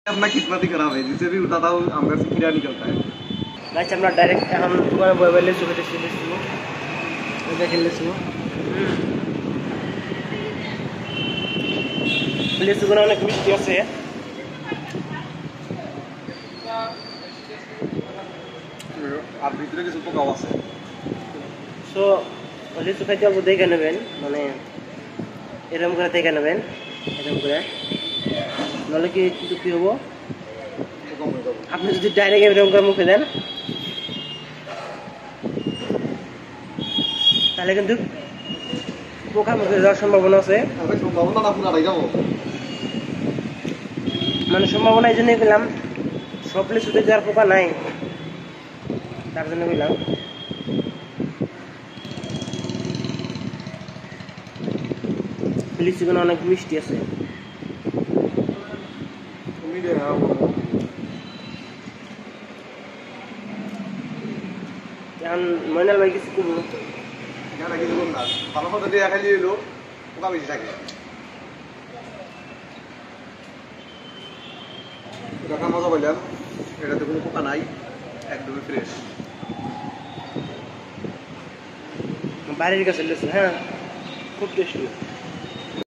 अपना किस्मत ही खराब है, जिसे भी उठाता हूँ अंदर से कीड़ा निकलता है। गाइस আমরা ডাইরেক্ট এখন দোকানে বই লেসু কেটে শিখেছি ওই দেখেন লেসু লেসুগুলো অনেক মিষ্টি আছে আর ভিতরে কিছু পোকাও আছে। সো লেসু খাইতে আপনি দেখে নেবেন, মানে এরকম করে দেখে নেবেন, এরকম করে নাহলে কি কিন্তু কি হবো, আপনি যদি ডাইরেক্ট এরকম করে মুখে দেন তাহলে কিন্তু পোকা মুখে যাওয়ার সম্ভাবনা আছে। মানে সম্ভাবনা এই জন্যই পেলাম, সব লিচুতে যাওয়ার পোকা নাই, তার জন্য পেলাম। লিচুগুলো অনেক মিষ্টি আছে। এখন ময়নাল ভাই কিছু করবো ভালো কথা দিয়ে খাইলে এলো পোকা বেশি থাকে। দেখার মজা পাইলাম, এটাতে কোনো পোকা নাই, একদমই ফ্রেশ। বাড়ির কাছে লেচু, হ্যাঁ খুব টেস্টি।